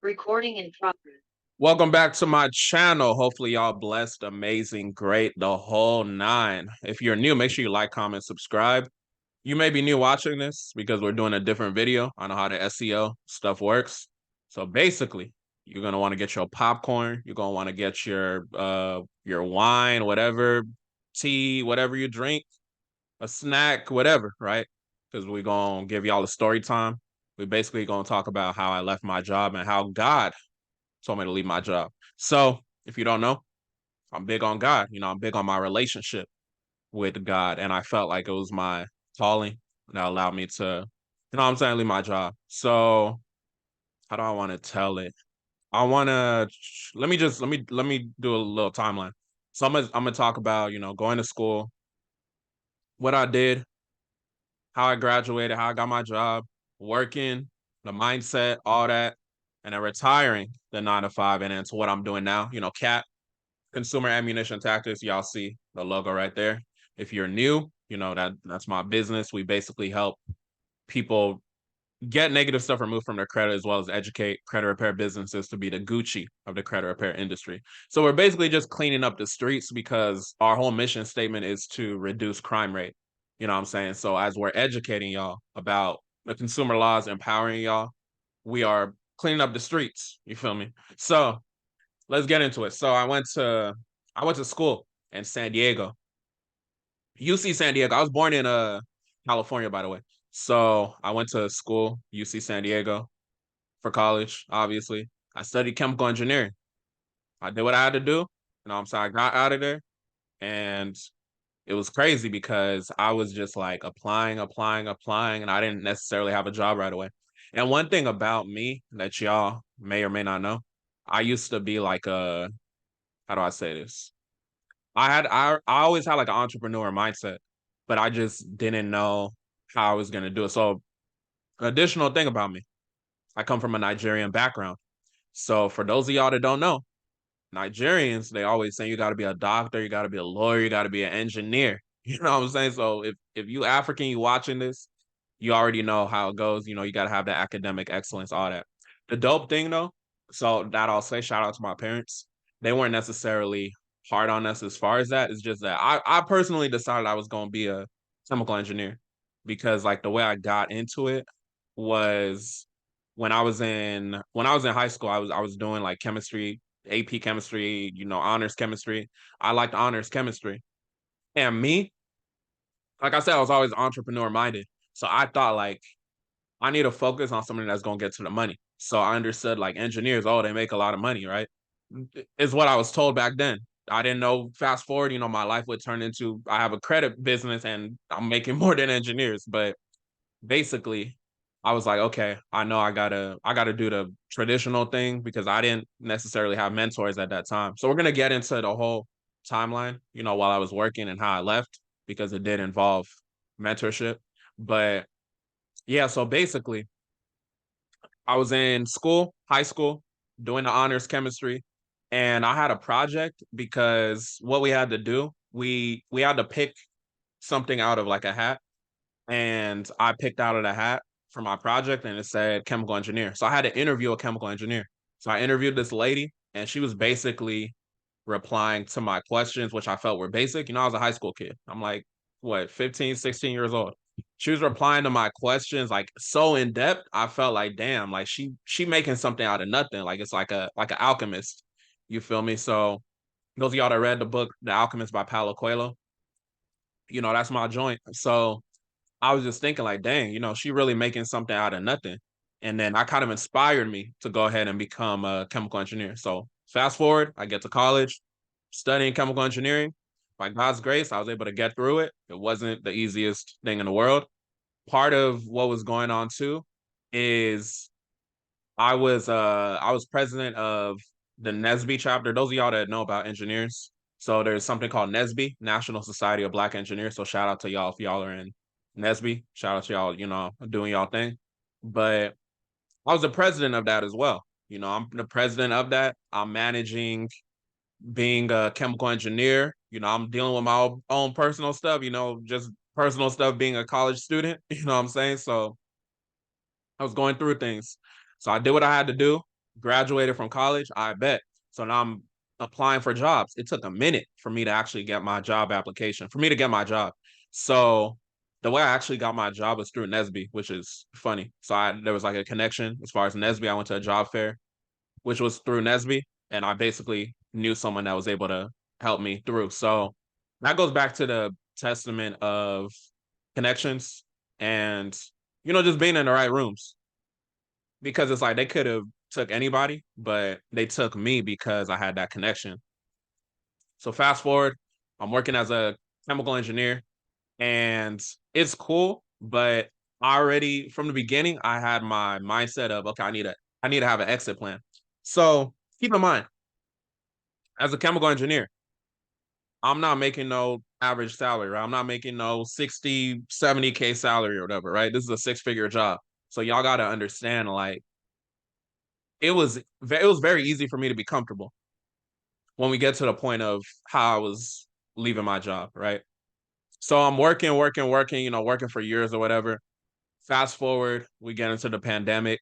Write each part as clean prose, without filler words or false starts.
Recording in progress. Welcome back to my channel. Hopefully y'all blessed, amazing, great, the whole nine. If you're new, make sure you like, comment, subscribe. You may be new watching this because we're doing a different video on how the SEO stuff works. So basically, you're gonna want to get your popcorn, you're gonna want to get your wine, whatever, tea, whatever you drink, a snack, whatever, right? Because we're gonna give y'all a story time. We're basically gonna talk about how I left my job and how God told me to leave my job. So if you don't know, I'm big on God. I'm big on my relationship with God. And I felt like it was my calling that allowed me to, what I'm saying, leave my job. So how do I want to tell it? I want to let me do a little timeline. So I'm gonna talk about, going to school, what I did, how I graduated, how I got my job, working, the mindset, all that, and then retiring the 9 to 5 and into what I'm doing now. CAT, Consumer Ammunition Tactics. Y'all see the logo right there. If you're new, that's my business. We basically help people get negative stuff removed from their credit, as well as educate credit repair businesses to be the Gucci of the credit repair industry. So we're basically just cleaning up the streets because our whole mission statement is to reduce crime rate. You know what I'm saying? So as we're educating y'all about the consumer laws, empowering y'all, we are cleaning up the streets. You feel me? So let's get into it. So I went to school in San Diego, UC San Diego. I was born in California, by the way. So I went to school, UC San Diego, for college, obviously. I studied chemical engineering. I did what I had to do. I'm saying? I got out of there, and it was crazy because I was just like applying, and I didn't necessarily have a job right away. And one thing about me that y'all may or may not know, I used to be like how do I say this? I always had like an entrepreneur mindset, but I just didn't know how I was gonna do it. So an additional thing about me, I come from a Nigerian background. So for those of y'all that don't know, Nigerians, they always say you gotta be a doctor, you gotta be a lawyer, you gotta be an engineer. You know what I'm saying? So if you African, you watching this, you already know how it goes. You gotta have the academic excellence, all that. The dope thing though, so that I'll say, shout out to my parents. They weren't necessarily hard on us as far as that. It's just that I personally decided I was gonna be a chemical engineer because like the way I got into it was when I was in high school, I was doing like chemistry, AP chemistry, honors chemistry. I liked honors chemistry. And me, like I said, I was always entrepreneur minded. So I thought like I need to focus on something that's gonna get to the money. So I understood like engineers, oh, they make a lot of money, right? Is what I was told back then. I didn't know. Fast forward, my life would turn into I have a credit business and I'm making more than engineers. But basically, I was like, okay, I know I gotta do the traditional thing because I didn't necessarily have mentors at that time. So we're gonna get into the whole timeline, while I was working and how I left because it did involve mentorship. But yeah, so basically, I was in school, high school, doing the honors chemistry, and I had a project because what we had to do, we had to pick something out of like a hat, and I picked out of the hat for my project, and it said chemical engineer. So I had to interview a chemical engineer. So I interviewed this lady, and she was basically replying to my questions, which I felt were basic. I was a high school kid. I'm like, what, 15, 16 years old. She was replying to my questions like so in depth. I felt like, damn, like she making something out of nothing. Like it's like an alchemist. You feel me? So those of y'all that read the book The Alchemist by Paulo Coelho, that's my joint. So I was just thinking like, dang, she really making something out of nothing. And then I kind of inspired me to go ahead and become a chemical engineer. So fast forward, I get to college, studying chemical engineering. By God's grace, I was able to get through it. It wasn't the easiest thing in the world. Part of what was going on too is I was president of the NSBE chapter. Those of y'all that know about engineers. So there's something called NSBE, National Society of Black Engineers. So shout out to y'all if y'all are in NSBE. Shout out to y'all, doing y'all thing. But I was the president of that as well. I'm the president of that. I'm managing being a chemical engineer. I'm dealing with my own personal stuff, just personal stuff being a college student. You know what I'm saying? So I was going through things. So I did what I had to do. Graduated from college, I bet. So now I'm applying for jobs. It took a minute for me to actually get my job application, for me to get my job. So the way I actually got my job was through Nesby, which is funny. So there was like a connection as far as Nesby. I went to a job fair, which was through Nesby, and I basically knew someone that was able to help me through. So that goes back to the testament of connections and just being in the right rooms, because it's like they could have took anybody, but they took me because I had that connection. So fast forward, I'm working as a chemical engineer, and it's cool, but already from the beginning, I had my mindset of, okay, I need to have an exit plan. So keep in mind, as a chemical engineer, I'm not making no average salary, right? I'm not making no 60, 70K salary or whatever, right? This is a six-figure job. So y'all got to understand, like, it was very easy for me to be comfortable when we get to the point of how I was leaving my job, right? So I'm working, working, working, working for years or whatever. Fast forward, we get into the pandemic.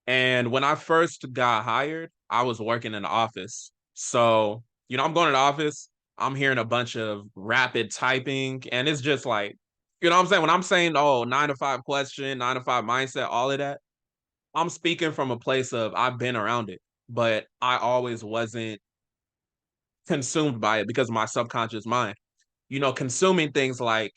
And when I first got hired, I was working in the office. So, I'm going to the office, I'm hearing a bunch of rapid typing, and it's just like, what I'm saying? When I'm saying, oh, 9 to 5 question, 9 to 5 mindset, all of that, I'm speaking from a place of I've been around it, but I always wasn't consumed by it because of my subconscious mind. Consuming things like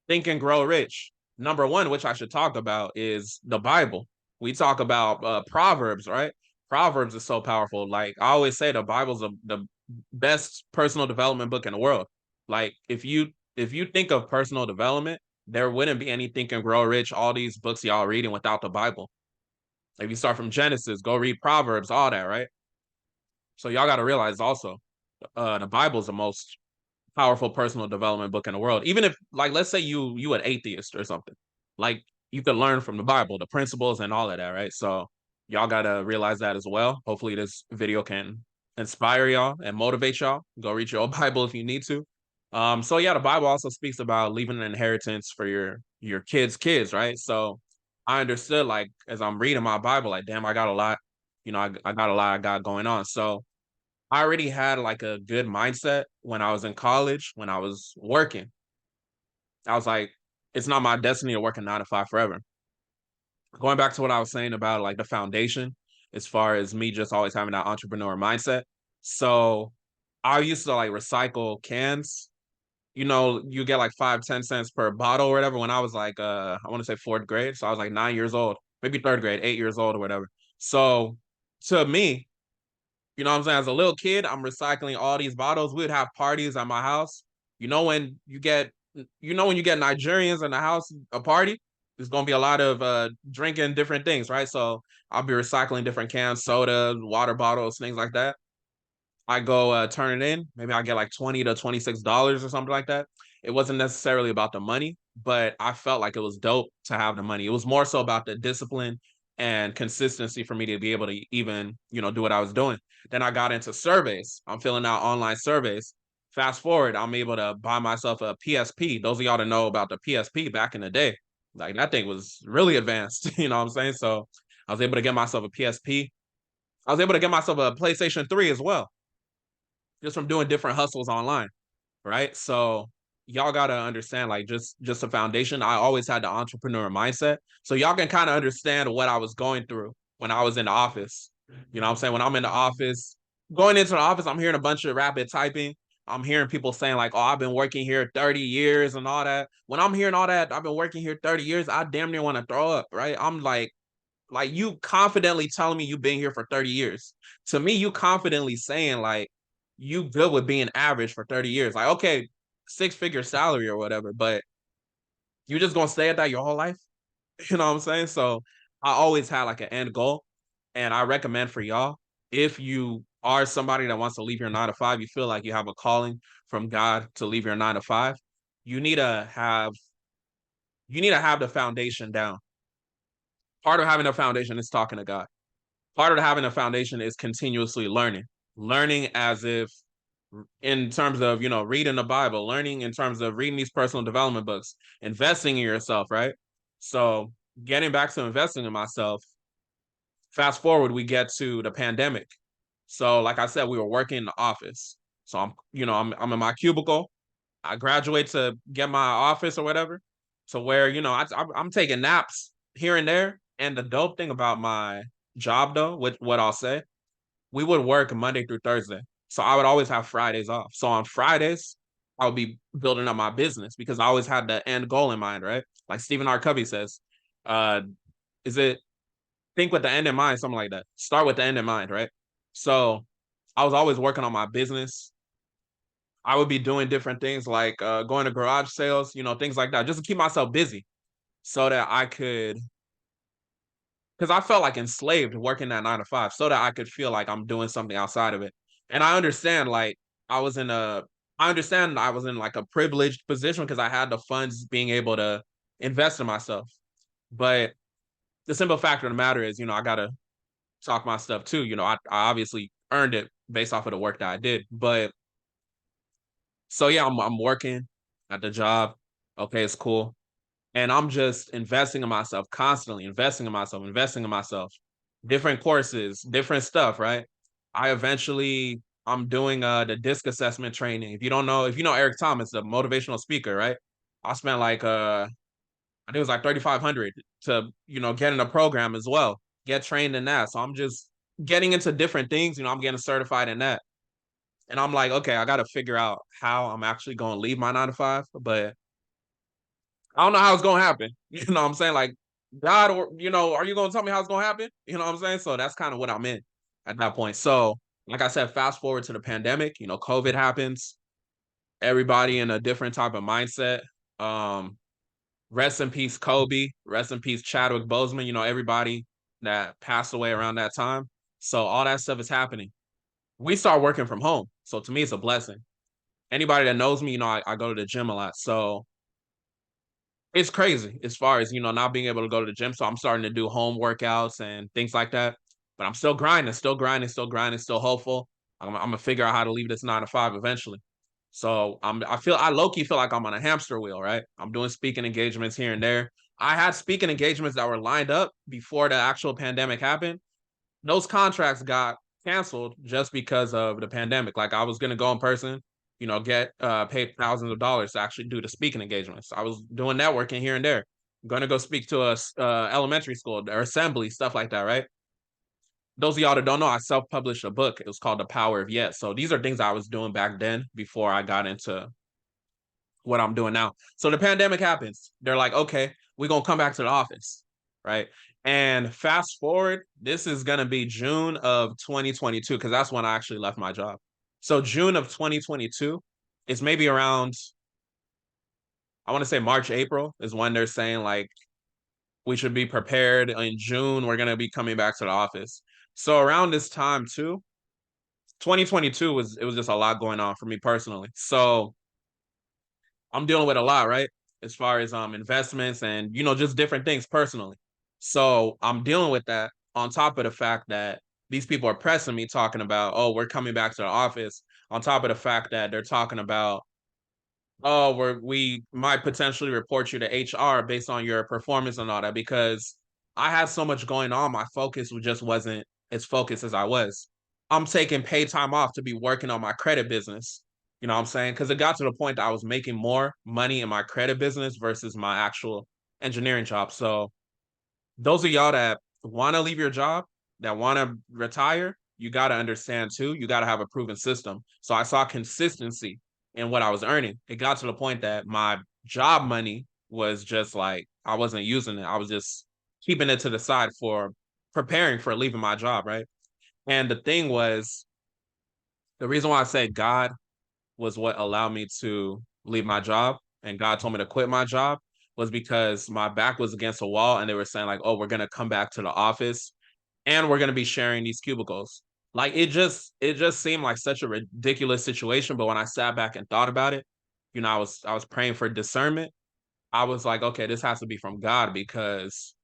Think and Grow Rich. Number one, which I should talk about, is the Bible. We talk about Proverbs, right? Proverbs is so powerful. Like I always say, the Bible's the best personal development book in the world. Like if you think of personal development, there wouldn't be any Think and Grow Rich, all these books y'all reading without the Bible. If you start from Genesis, go read Proverbs, all that, right? So y'all got to realize also, the Bible is the most powerful personal development book in the world. Even if, like, let's say you an atheist or something, like you could learn from the Bible, the principles and all of that, right? So y'all gotta realize that as well. Hopefully, this video can inspire y'all and motivate y'all. Go read your own Bible if you need to. So yeah, the Bible also speaks about leaving an inheritance for your kids, right? So I understood, like, as I'm reading my Bible, like, damn, I got a lot, I got a lot I got going on. So I already had like a good mindset when I was in college, when I was working. I was like, it's not my destiny to work a 9 to 5 forever. Going back to what I was saying about like the foundation, as far as me just always having that entrepreneur mindset. So I used to like recycle cans. You get like 5, 10 cents per bottle or whatever. When I was like, I want to say fourth grade. So I was like 9 years old, maybe third grade, 8 years old or whatever. So to me, what I'm saying? As a little kid, I'm recycling all these bottles. We would have parties at my house. When you get Nigerians in the house, a party, there's gonna be a lot of drinking different things, right? So I'll be recycling different cans, soda, water bottles, things like that. I go turn it in. Maybe I get like $20 to $26 or something like that. It wasn't necessarily about the money, but I felt like it was dope to have the money. It was more so about the discipline and consistency for me to be able to even, do what I was doing. Then I got into surveys. I'm filling out online surveys. Fast forward, I'm able to buy myself a PSP. Those of y'all that know about the PSP back in the day, like that thing was really advanced. You know what I'm saying? So I was able to get myself a PSP. I was able to get myself a PlayStation 3 as well, just from doing different hustles online, right? So y'all gotta understand, like, just a foundation. I always had the entrepreneur mindset, so y'all can kind of understand what I was going through when I was in the office. You know what I'm saying? When I'm in the office, going into the office, I'm hearing a bunch of rapid typing. I'm hearing people saying like, "Oh, I've been working here 30 years and all that." When I'm hearing all that, I've been working here 30 years, I damn near want to throw up, right? I'm like you confidently telling me you've been here for 30 years. To me, you confidently saying like you good with being average for 30 years. Like, okay, six-figure salary or whatever, but you just gonna stay at that your whole life? You know what I'm saying? So I always had like an end goal. And I recommend for y'all, if you are somebody that wants to leave your 9 to 5, you feel like you have a calling from God to leave your 9 to 5, you need to have the foundation down. Part of having a foundation is talking to God. Part of having a foundation is continuously learning as if in terms of reading the Bible, learning in terms of reading these personal development books, investing in yourself, right? So getting back to investing in myself, Fast forward, we get to the pandemic. So, like I said, we were working in the office. So I'm in my cubicle. I graduate to get my office or whatever, to where I'm taking naps here and there. And the dope thing about my job, though, with what I'll say, we would work Monday through Thursday. So I would always have Fridays off. So on Fridays, I would be building up my business because I always had the end goal in mind, right? Like Stephen R. Covey says, uh, is it think with the end in mind, something like that. Start with the end in mind, right? So I was always working on my business. I would be doing different things like going to garage sales, things like that, just to keep myself busy so that I could, because I felt like enslaved working that 9 to 5, so that I could feel like I'm doing something outside of it. And I understand, like, I was in a, I understand I was in like a privileged position because I had the funds being able to invest in myself. But the simple fact of the matter is, I got to talk my stuff too. I obviously earned it based off of the work that I did. But so yeah, I'm working at the job. Okay, it's cool. And I'm just investing in myself, constantly investing in myself, investing in myself, different courses, different stuff, right? I'm doing the disc assessment training. If you know Eric Thomas, the motivational speaker, right? I spent like I think it was like 3,500 to, get in a program as well, get trained in that. So I'm just getting into different things, I'm getting certified in that. And I'm like, okay, I got to figure out how I'm actually going to leave my 9 to 5, but I don't know how it's going to happen. You know what I'm saying? Like, God, or, are you going to tell me how it's going to happen? You know what I'm saying? So that's kind of what I'm in at that point. So, like I said, fast forward to the pandemic, COVID happens, everybody in a different type of mindset. Um, Rest in peace, Kobe. Rest in peace, Chadwick Boseman. Everybody that passed away around that time. So all that stuff is happening. We start working from home. So to me, it's a blessing. Anybody that knows me, I go to the gym a lot. So it's crazy as far as, not being able to go to the gym. So I'm starting to do home workouts and things like that. But I'm still grinding, still grinding, still grinding, still hopeful. I'm gonna figure out how to leave this 9 to 5 eventually. So I low key feel like I'm on a hamster wheel, right? I'm doing speaking engagements here and there. I had speaking engagements that were lined up before the actual pandemic happened. Those contracts got canceled just because of the pandemic. Like I was gonna go in person, get paid thousands of dollars to actually do the speaking engagements. I was doing networking here and there. I'm gonna go speak to a elementary school or assembly, stuff like that, right? Those of y'all that don't know, I self-published a book. It was called The Power of Yes. So these are things I was doing back then before I got into what I'm doing now. So the pandemic happens. They're like, okay, we're gonna come back to the office, right? And fast forward, this is gonna be June of 2022, because that's when I actually left my job. So June of 2022 is maybe around, I want to say March, April is when they're saying like we should be prepared. In June, we're gonna be coming back to the office. So around this time too, 2022 was just a lot going on for me personally. So I'm dealing with a lot, right? As far as investments and just different things personally. So I'm dealing with that on top of the fact that these people are pressing me, talking about, oh, we're coming back to the office. On top of the fact that they're talking about, oh, we might potentially report you to HR based on your performance and all that, because I had so much going on. My focus just wasn't as focused as I was. I'm taking paid time off to be working on my credit business. You know what I'm saying? Because it got to the point that I was making more money in my credit business versus my actual engineering job. So those of y'all that want to leave your job, that want to retire, you got to understand too, you got to have a proven system. So I saw consistency in what I was earning. It got to the point that my job money was just like, I wasn't using it. I was just keeping it to the side for preparing for leaving my job, right? And the thing was, the reason why I say God was what allowed me to leave my job and God told me to quit my job was because my back was against a wall and they were saying like, oh, we're going to come back to the office and we're going to be sharing these cubicles. Like it just seemed like such a ridiculous situation. But when I sat back and thought about it, I was praying for discernment. I was like, okay, this has to be from God, because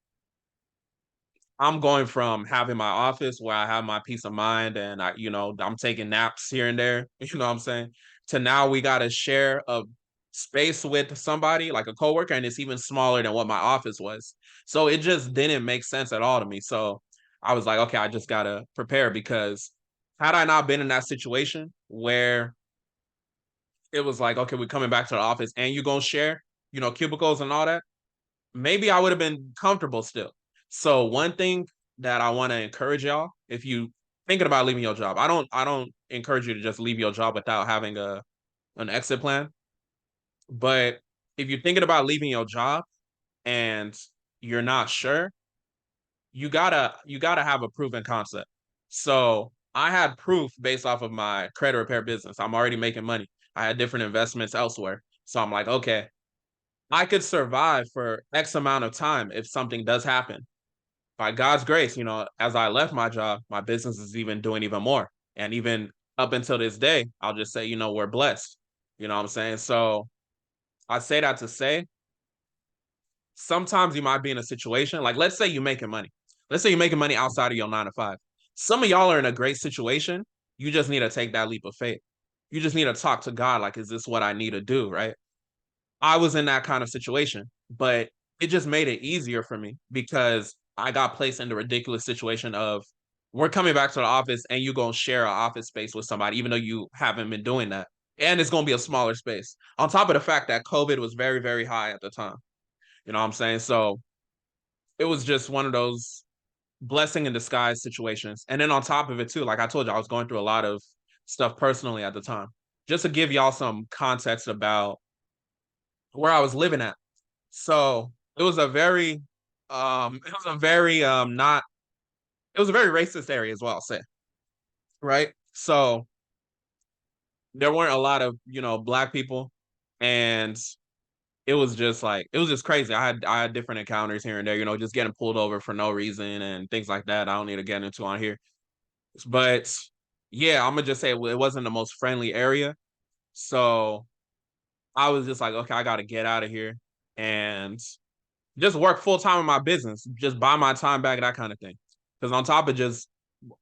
I'm going from having my office where I have my peace of mind and I'm taking naps here and there, you know what I'm saying? To now we got to share a space with somebody like a coworker, and it's even smaller than what my office was. So it just didn't make sense at all to me. So I was like, okay, I just gotta prepare because had I not been in that situation where it was like, okay, we're coming back to the office and you're gonna share, cubicles and all that, maybe I would have been comfortable still. So one thing that I want to encourage y'all, if you thinking about leaving your job, I don't encourage you to just leave your job without having an exit plan. But if you're thinking about leaving your job and you're not sure, you gotta have a proven concept. So I had proof based off of my credit repair business. I'm already making money. I had different investments elsewhere. So I'm like, okay, I could survive for X amount of time if something does happen. By God's grace, as I left my job, my business is even doing even more. And even up until this day, I'll just say, we're blessed. You know what I'm saying? So I say that to say sometimes you might be in a situation like, let's say you're making money. Let's say you're making money outside of your 9 to 5. Some of y'all are in a great situation. You just need to take that leap of faith. You just need to talk to God like, is this what I need to do? Right. I was in that kind of situation, but it just made it easier for me because I got placed in the ridiculous situation of we're coming back to the office and you're going to share an office space with somebody, even though you haven't been doing that. And it's going to be a smaller space. On top of the fact that COVID was very, very high at the time. You know what I'm saying? So it was just one of those blessing in disguise situations. And then on top of it, too, like I told you, I was going through a lot of stuff personally at the time. Just to give y'all some context about where I was living at. So it was a very not it was a very racist area as well, I'll say. Right. So there weren't a lot of, black people. And it was just crazy. I had different encounters here and there, just getting pulled over for no reason and things like that. I don't need to get into on here. But yeah, I'm gonna just say it wasn't the most friendly area. So I was just like, okay, I gotta get out of here and just work full time in my business, just buy my time back, that kind of thing. Because on top of just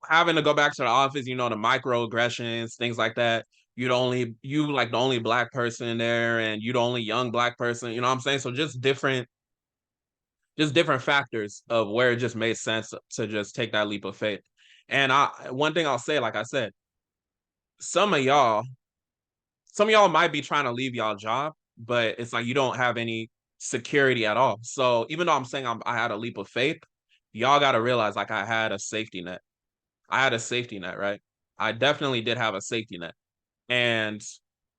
having to go back to the office, the microaggressions, things like that. You like the only black person there, and you the only young black person. You know what I'm saying? So just different factors of where it just made sense to just take that leap of faith. And one thing I'll say, like I said, some of y'all, some of y'all might be trying to leave y'all job, but it's like you don't have any security at all. So even though I'm saying I had a leap of faith, y'all got to realize like I had a safety net. I had a safety net, right? I definitely did have a safety net. And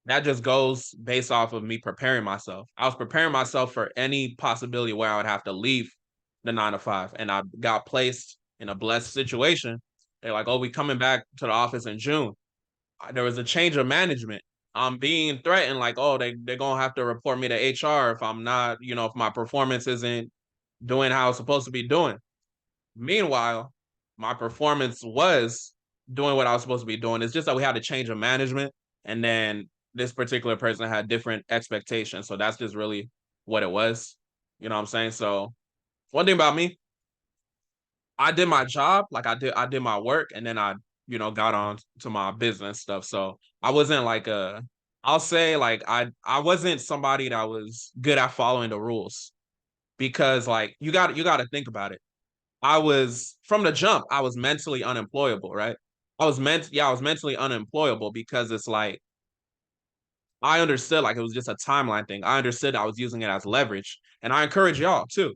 that just goes based off of me preparing myself. I was preparing myself for any possibility where I would have to leave the 9 to 5. And I got placed in a blessed situation. They're like, oh, we coming back to the office in June. There was a change of management. I'm being threatened, like, oh, they're gonna have to report me to HR if I'm not, if my performance isn't doing how it's supposed to be doing. Meanwhile, my performance was doing what I was supposed to be doing. It's just that we had a change of management, and then this particular person had different expectations. So that's just really what it was. You know what I'm saying? So one thing about me, I did my job, like I did my work, and then I, got on to my business stuff. So I wasn't like I'll say like I wasn't somebody that was good at following the rules because like you got to think about it. I was from the jump, I was mentally unemployable, right? I was mentally unemployable because it's like I understood like it was just a timeline thing. I understood I was using it as leverage. And I encourage y'all too,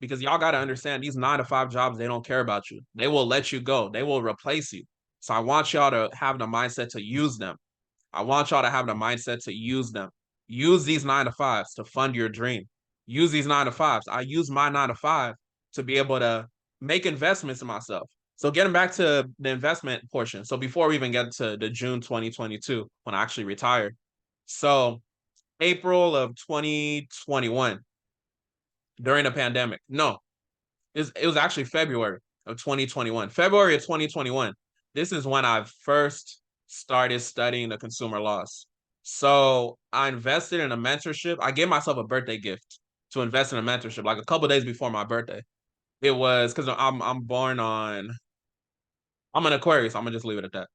because y'all got to understand these 9 to 5 jobs, they don't care about you. They will let you go. They will replace you. So I want y'all to have the mindset to use them. I want y'all to have the mindset to use them. Use these 9 to 5s to fund your dream. Use these 9 to 5s. I use my 9 to 5 to be able to make investments in myself. So getting back to the investment portion. So before we even get to the June 2022, when I actually retired. So April of 2021, during the pandemic. No, it was actually February of 2021. February of 2021. This is when I first started studying the consumer laws. So I invested in a mentorship. I gave myself a birthday gift to invest in a mentorship, like a couple days before my birthday. It was because I'm born on I'm an Aquarius. I'm gonna just leave it at that.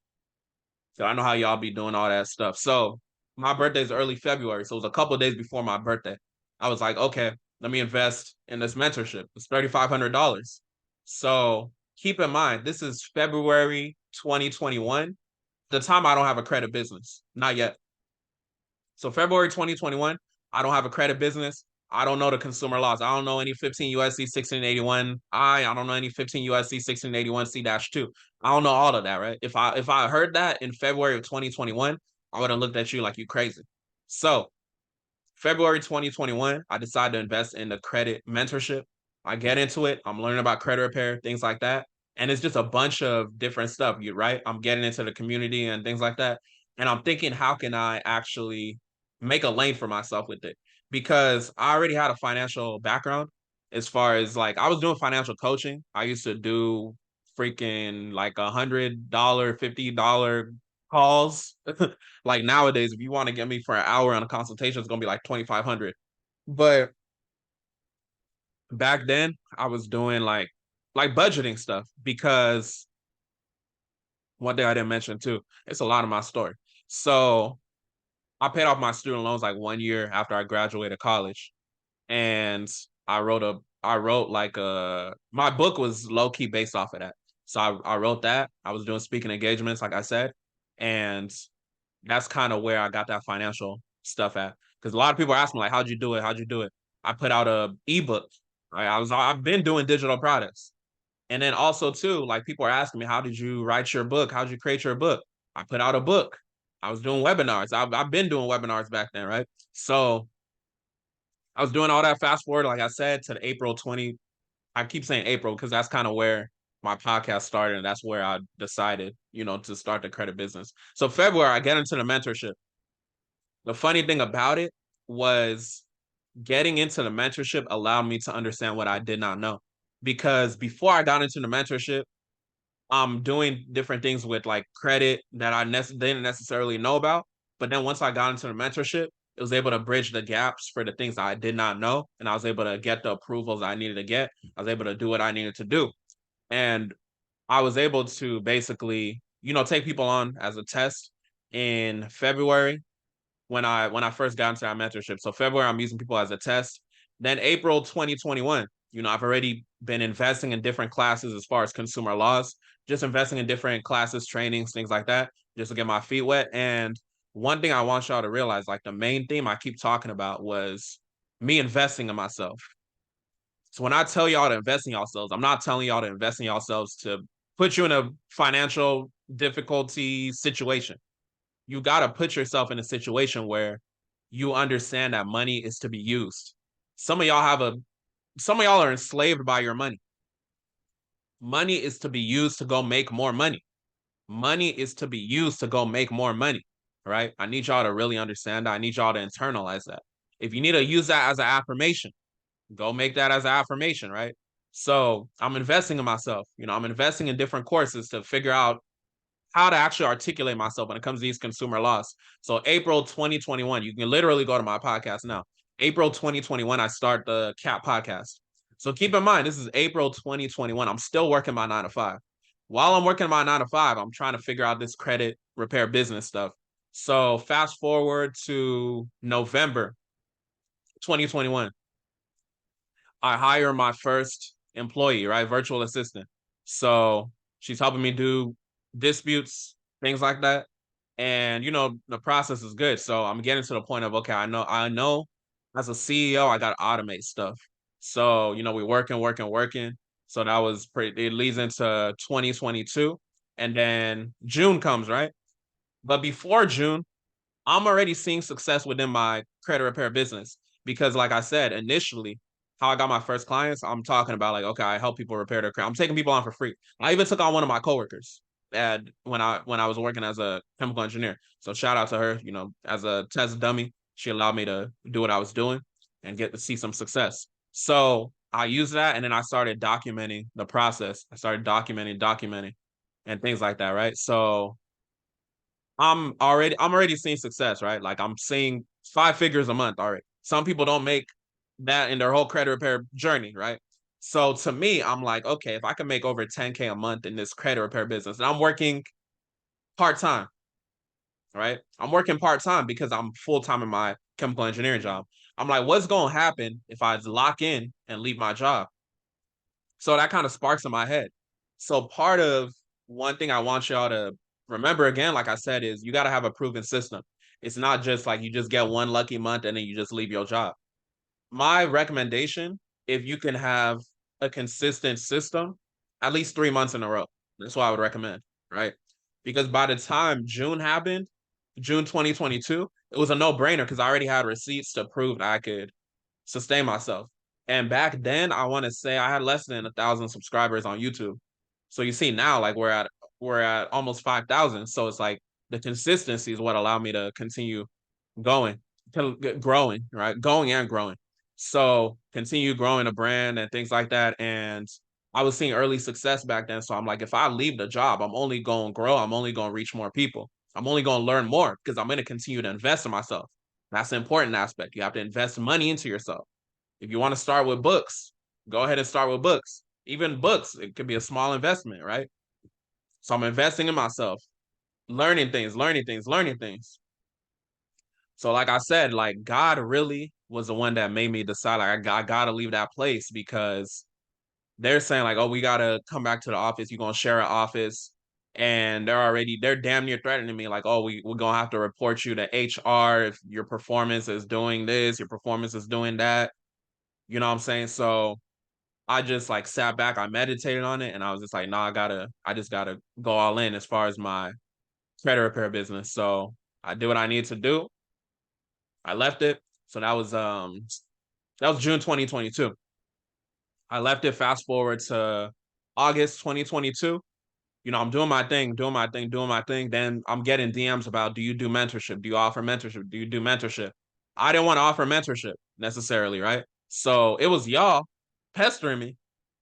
So I know how y'all be doing all that stuff. So my birthday is early February, so it was a couple days before my birthday. I was like, okay, let me invest in this mentorship. It's $3,500. So keep in mind, this is February 2021. The time I don't have a credit business, not yet. So February 2021, I don't have a credit business. I don't know the consumer laws. I don't know any 15 USC 1681 I don't know any 15 USC 1681 C-2. I don't know all of that, right? If I heard that in February of 2021, I would have looked at you like you crazy. So February 2021, I decided to invest in the credit mentorship. I get into it. I'm learning about credit repair, things like that. And it's just a bunch of different stuff, you right? I'm getting into the community and things like that. And I'm thinking, how can I actually make a lane for myself with it? Because I already had a financial background as far as like I was doing financial coaching. I used to do freaking like $100, $50 calls. Like nowadays, if you want to get me for an hour on a consultation, it's gonna be like 2,500. But back then, I was doing like budgeting stuff because one thing I didn't mention too, it's a lot of my story. So I paid off my student loans like 1 year after I graduated college, and I wrote like my book was low key based off of that. So I wrote that. I was doing speaking engagements, like I said, and that's kind of where I got that financial stuff at. Because a lot of people ask me like, "How'd you do it? How'd you do it?" I put out a ebook. Right? I've been doing digital products, and then also too, like people are asking me, "How did you write your book? How did you create your book?" I put out a book. I was doing webinars. I've been doing webinars back then, right? So I was doing all that. Fast forward, like I said, to the April 20. I keep saying April because that's kind of where my podcast started, and that's where I decided, to start the credit business. So February, I get into the mentorship. The funny thing about it was getting into the mentorship allowed me to understand what I did not know. Because before I got into the mentorship, I'm doing different things with like credit that I didn't necessarily know about. But then once I got into the mentorship, it was able to bridge the gaps for the things I did not know. And I was able to get the approvals I needed to get. I was able to do what I needed to do. And I was able to basically, take people on as a test in February when I first got into that mentorship. So February, I'm using people as a test. Then April 2021, I've already been investing in different classes as far as consumer laws, just investing in different classes, trainings, things like that, just to get my feet wet. And one thing I want y'all to realize, like the main theme I keep talking about was me investing in myself. So when I tell y'all to invest in yourselves, I'm not telling y'all to invest in yourselves to put you in a financial difficulty situation. You got to put yourself in a situation where you understand that money is to be used. Some of y'all are enslaved by your money. Money is to be used to go make more money. Money is to be used to go make more money. Right? I need y'all to really understand that. I need y'all to internalize that. If you need to use that as an affirmation, go make that as an affirmation, right? So I'm investing in myself. I'm investing in different courses to figure out how to actually articulate myself when it comes to these consumer laws. So April 2021, you can literally go to my podcast now. April 2021, I start the CAP podcast. So keep in mind, this is April 2021. I'm still working my 9 to 5. While I'm working my 9 to 5, I'm trying to figure out this credit repair business stuff. So fast forward to November 2021. I hire my first employee, right? Virtual assistant. So she's helping me do disputes, things like that. And the process is good. So I'm getting to the point of okay, I know as a CEO, I gotta automate stuff. So, we're working. So that was pretty it leads into 2022. And then June comes, right? But before June, I'm already seeing success within my credit repair business because, like I said, initially, how I got my first clients, I'm talking about like, okay, I help people repair their credit. I'm taking people on for free. I even took on one of my coworkers and when I was working as a chemical engineer. So shout out to her, as a test dummy, she allowed me to do what I was doing and get to see some success. So I used that and then I started documenting the process. I started documenting and things like that, right? So I'm already seeing success, right? Like I'm seeing 5 figures a month already. Some people don't make that in their whole credit repair journey, right? So to me, I'm like, okay, if I can make over 10K a month in this credit repair business, and I'm working part-time, right? I'm working part-time because I'm full-time in my chemical engineering job. I'm like, what's gonna happen if I lock in and leave my job? So that kind of sparks in my head. So part of one thing I want y'all to remember again, like I said, is you got to have a proven system. It's not just like you just get one lucky month and then you just leave your job. My recommendation, if you can have a consistent system, at least 3 months in a row. That's what I would recommend, right? Because by the time June happened, June 2022, it was a no-brainer because I already had receipts to prove that I could sustain myself. And back then, I want to say I had less than 1,000 subscribers on YouTube. So you see now, like we're at almost 5,000. So it's like the consistency is what allowed me to continue going, growing, right? Going and growing. So continue growing a brand and things like that. And I was seeing early success back then. So I'm like, if I leave the job, I'm only going to grow. I'm only going to reach more people. I'm only going to learn more because I'm going to continue to invest in myself. That's the important aspect. You have to invest money into yourself. If you want to start with books, go ahead and start with books. Even books, it could be a small investment, right? So I'm investing in myself, learning things, learning things, learning things. So like I said, like God really was the one that made me decide like I gotta leave that place because they're saying like, oh, we gotta come back to the office. You're gonna share an office. And they're damn near threatening me, like, oh, we're gonna have to report you to HR if your performance is doing this, your performance is doing that. You know what I'm saying? So I just like sat back, I meditated on it, and I was just like, nah, I just gotta go all in as far as my credit repair business. So I did what I need to do. I left it. So that was June 2022. I left it. Fast forward to August 2022. I'm doing my thing, doing my thing, doing my thing. Then I'm getting DMs about, do you do mentorship? Do you offer mentorship? Do you do mentorship? I didn't want to offer mentorship necessarily, right? So it was y'all pestering me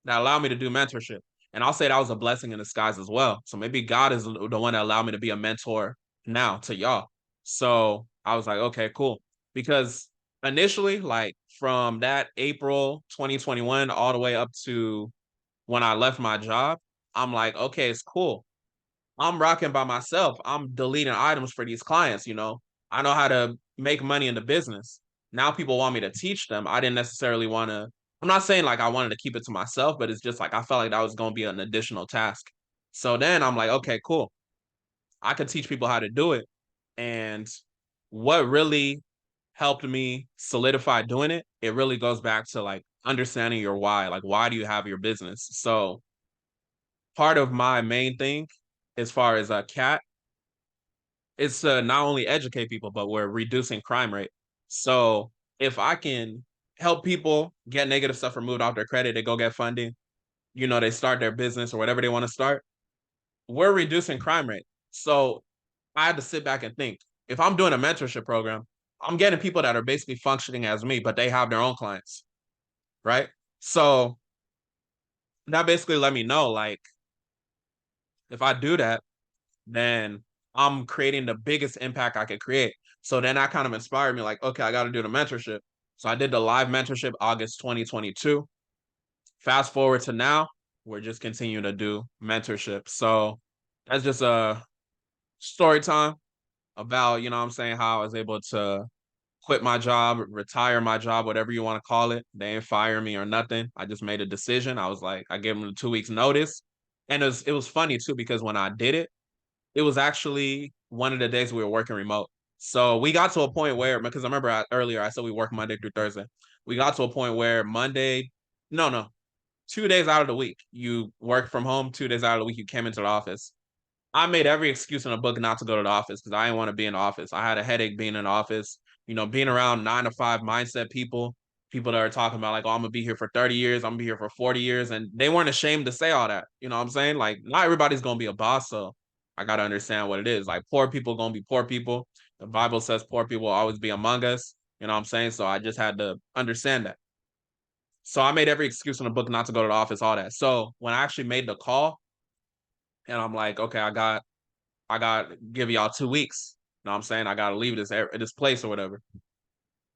that allowed me to do mentorship. And I'll say that was a blessing in disguise as well. So maybe God is the one that allowed me to be a mentor now to y'all. So I was like, okay, cool. Because initially, like from that April 2021 all the way up to when I left my job, I'm like, okay, it's cool. I'm rocking by myself. I'm deleting items for these clients, I know how to make money in the business. Now people want me to teach them. I didn't necessarily want to. I'm not saying like I wanted to keep it to myself, but it's just like I felt like that was going to be an additional task. So then I'm like, okay, cool. I could teach people how to do it. And what really helped me solidify doing it, it really goes back to like understanding your why. Like, why do you have your business? So part of my main thing as far as a cat is to not only educate people, but we're reducing crime rate. So if I can help people get negative stuff removed off their credit, they go get funding, they start their business or whatever they want to start, we're reducing crime rate. So I had to sit back and think, if I'm doing a mentorship program, I'm getting people that are basically functioning as me, but they have their own clients, right? So that basically let me know, like, if I do that, then I'm creating the biggest impact I could create. So then that kind of inspired me, like, okay, I got to do the mentorship. So I did the live mentorship August 2022. Fast forward to now, we're just continuing to do mentorship. So that's just a story time about, what I'm saying, how I was able to quit my job, retire my job, whatever you want to call it. They didn't fire me or nothing. I just made a decision. I was like, I gave them 2 weeks notice. And it was funny too, because when I did it, it was actually one of the days we were working remote. So we got to a point where, because I remember earlier I said we work Monday through Thursday. We got to a point where no, 2 days out of the week, you work from home. 2 days out of the week, you came into the office. I made every excuse in the book not to go to the office because I didn't want to be in the office. I had a headache being in the office, being around 9 to 5 mindset people that are talking about like, oh, I'm gonna be here for 30 years, I'm gonna be here for 40 years. And they weren't ashamed to say all that. You know what I'm saying? Like, not everybody's gonna be a boss. So I gotta understand what it is. Like, poor people gonna be poor people. The Bible says poor people will always be among us. You know what I'm saying? So I just had to understand that. So I made every excuse in the book not to go to the office, all that. So when I actually made the call and I'm like, okay, I got to give y'all 2 weeks. You know what I'm saying? I got to leave this place or whatever.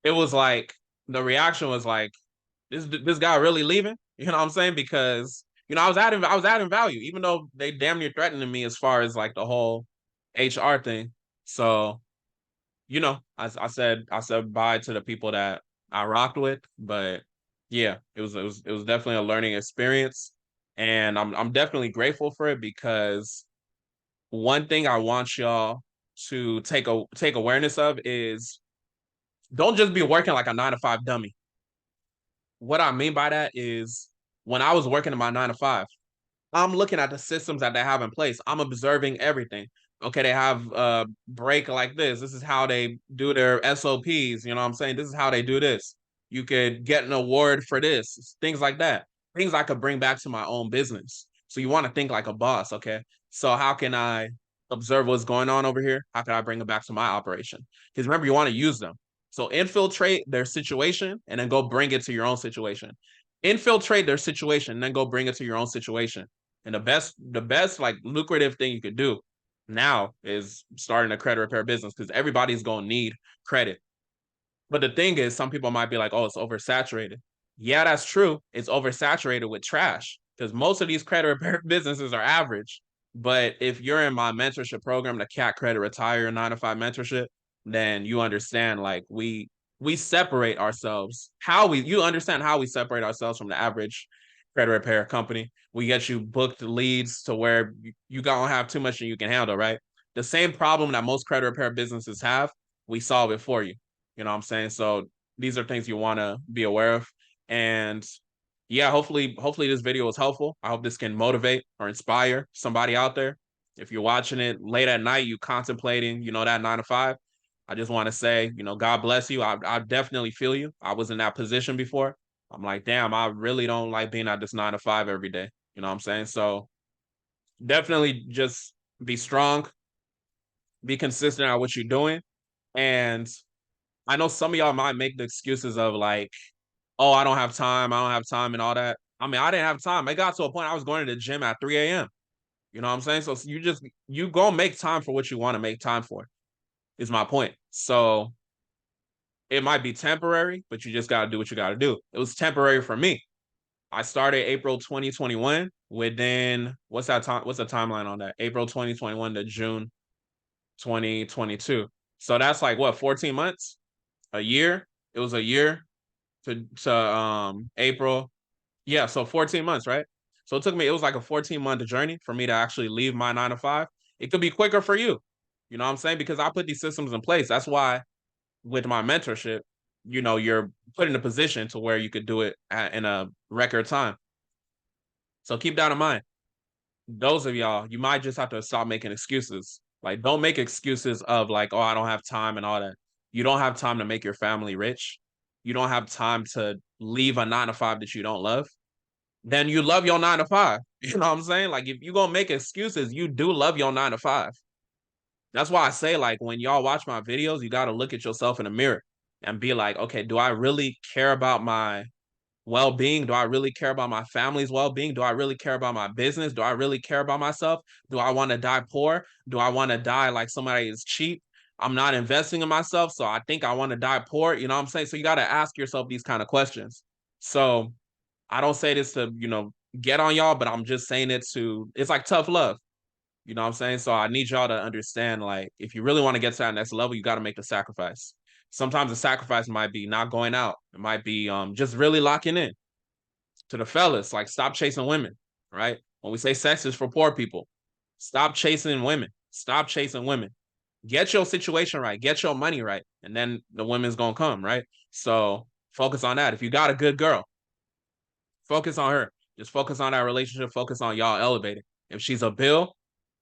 It was like, the reaction was like, this guy really leaving? You know what I'm saying? Because, I was adding value, even though they damn near threatening me as far as like the whole HR thing. So, I said bye to the people that I rocked with, but yeah, it was definitely a learning experience. And I'm definitely grateful for it because one thing I want y'all to take awareness of is don't just be working like a 9 to 5 dummy. What I mean by that is when I was working in my 9 to 5, I'm looking at the systems that they have in place. I'm observing everything. Okay, they have a break like this. This is how they do their SOPs. You know what I'm saying? This is how they do this. You could get an award for this, things like that. Things I could bring back to my own business. So you want to think like a boss, okay? So how can I observe what's going on over here? How can I bring it back to my operation? Because remember, you want to use them. So infiltrate their situation and then go bring it to your own situation. Infiltrate their situation and then go bring it to your own situation. And the best like lucrative thing you could do now is starting a credit repair business because everybody's gonna need credit. But the thing is, some people might be like, oh, it's oversaturated. Yeah, that's true. It's oversaturated with trash because most of these credit repair businesses are average. But if you're in my mentorship program, the CAT Credit Retire 9 to 5 mentorship, then you understand like we separate ourselves. How we you understand how we separate ourselves from the average credit repair company. We get you booked leads to where you don't have too much that you can handle, right? The same problem that most credit repair businesses have, we solve it for you. You know what I'm saying? So these are things you want to be aware of. And yeah, hopefully this video was helpful. I hope this can motivate or inspire somebody out there. If you're watching it late at night, you contemplating, that 9 to 5. I just want to say, God bless you. I definitely feel you. I was in that position before. I'm like, damn, I really don't like being at this 9 to 5 every day. You know what I'm saying? So definitely just be strong, be consistent at what you're doing. And I know some of y'all might make the excuses of like, oh, I don't have time and all that. I mean, I didn't have time. It got to a point I was going to the gym at 3 a.m. You know what I'm saying? So you go make time for what you want to make time for, is my point. So it might be temporary, but you just got to do what you got to do. It was temporary for me. I started April 2021. Within what's that time? What's the timeline on that? April 2021 to June 2022. So that's like what, 14 months? A year? It was a year to April. Yeah, so 14 months, right? So it was like a 14-month journey for me to actually leave my 9 to 5. It could be quicker for you. You know what I'm saying? Because I put these systems in place. That's why with my mentorship, you're put in a position to where you could do it in a record time. So keep that in mind. Those of y'all, you might just have to stop making excuses. Like, don't make excuses of like, oh, I don't have time and all that. You don't have time to make your family rich. You don't have time to leave a 9 to 5 that you don't love. Then you love your 9 to 5. You know what I'm saying? Like, if you're gonna make excuses, you do love your 9 to 5. That's why I say, like, when y'all watch my videos, you gotta look at yourself in the mirror and be like, okay, do I really care about my well-being? Do I really care about my family's well-being? Do I really care about my business? Do I really care about myself? Do I want to die poor? Do I want to die like somebody is cheap? I'm not investing in myself, so I think I want to die poor. You know what I'm saying? So you got to ask yourself these kind of questions. So I don't say this to, get on y'all, but I'm just saying it's like tough love. You know what I'm saying? So I need y'all to understand, like, if you really want to get to that next level, you got to make the sacrifice. Sometimes the sacrifice might be not going out. It might be just really locking in. To the fellas, like, stop chasing women, right? When we say sex is for poor people, stop chasing women. Stop chasing women. Get your situation right. Get your money right. And then the women's going to come, right? So focus on that. If you got a good girl, focus on her. Just focus on that relationship. Focus on y'all elevating. If she's a bill,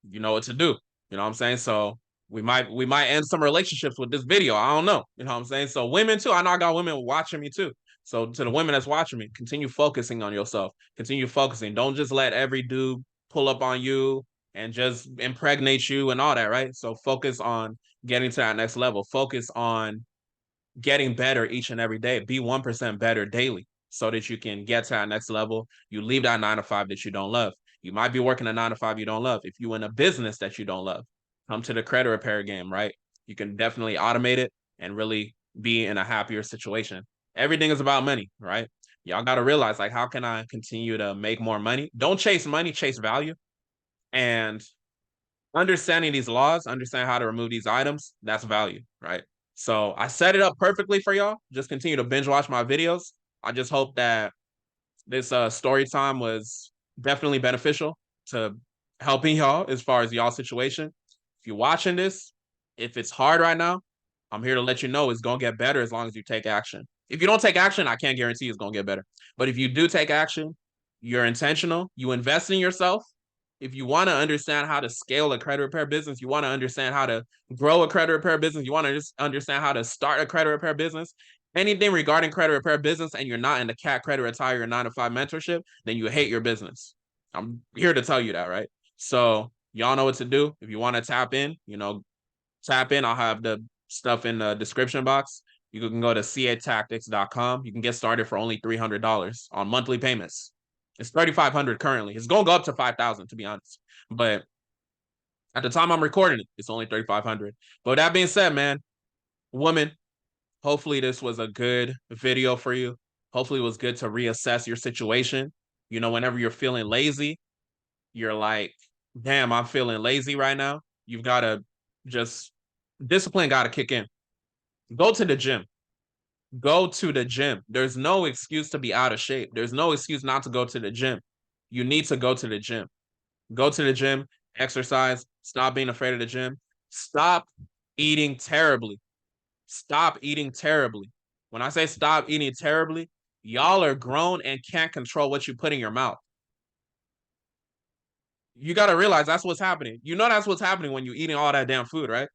you know what to do. You know what I'm saying? So we might end some relationships with this video. I don't know. You know what I'm saying? So women too. I know I got women watching me too. So to the women that's watching me, continue focusing on yourself. Continue focusing. Don't just let every dude pull up on you and just impregnate you and all that, right? So focus on getting to that next level. Focus on getting better each and every day. Be 1% better daily so that you can get to that next level. You leave that 9 to 5 that you don't love. You might be working a 9 to 5 you don't love. If you're in a business that you don't love, come to the credit repair game, right? You can definitely automate it and really be in a happier situation. Everything is about money, right? Y'all got to realize, like, how can I continue to make more money? Don't chase money, chase value. And understanding these laws, understand how to remove these items, that's value, right? So I set it up perfectly for y'all. Just continue to binge watch my videos. I just hope that this story time was definitely beneficial to helping y'all as far as y'all situation. If you're watching this, if it's hard right now, I'm here to let you know it's gonna get better as long as you take action. If you don't take action, I can't guarantee it's gonna get better. But if you do take action, you're intentional, you invest in yourself. If you want to understand how to scale a credit repair business, you want to understand how to grow a credit repair business, you want to just understand how to start a credit repair business, anything regarding credit repair business, and you're not in the CAT credit retire or 9 to 5 mentorship, then you hate your business. I'm here to tell you that, right? So y'all know what to do. If you want to tap in, tap in. I'll have the stuff in the description box. You can go to catactics.com. You can get started for only $300 on monthly payments. It's $3,500 currently. It's going to go up to $5,000 to be honest. But at the time I'm recording it, it's only $3,500. But with that being said, man, woman, hopefully this was a good video for you. Hopefully it was good to reassess your situation. Whenever you're feeling lazy, you're like, damn, I'm feeling lazy right now. You've got to just discipline got to kick in. Go to the gym. Go to the gym. There's no excuse to be out of shape. There's no excuse not to go to the gym. You need to go to the gym. Go to the gym, exercise, stop being afraid of the gym. Stop eating terribly. Stop eating terribly. When I say stop eating terribly, y'all are grown and can't control what you put in your mouth. You got to realize that's what's happening. That's what's happening when you're eating all that damn food, right?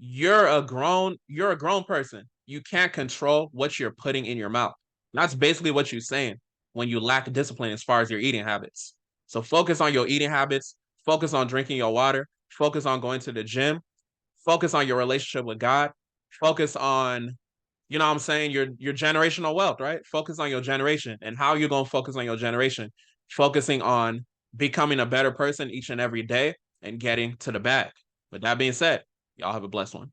You're a grown person. You can't control what you're putting in your mouth. That's basically what you're saying when you lack discipline as far as your eating habits. So focus on your eating habits, focus on drinking your water, focus on going to the gym, focus on your relationship with God, focus on, what I'm saying, your generational wealth, right? Focus on your generation. And how you're going to focus on your generation? Focusing on becoming a better person each and every day and getting to the bag. With that being said, y'all have a blessed one.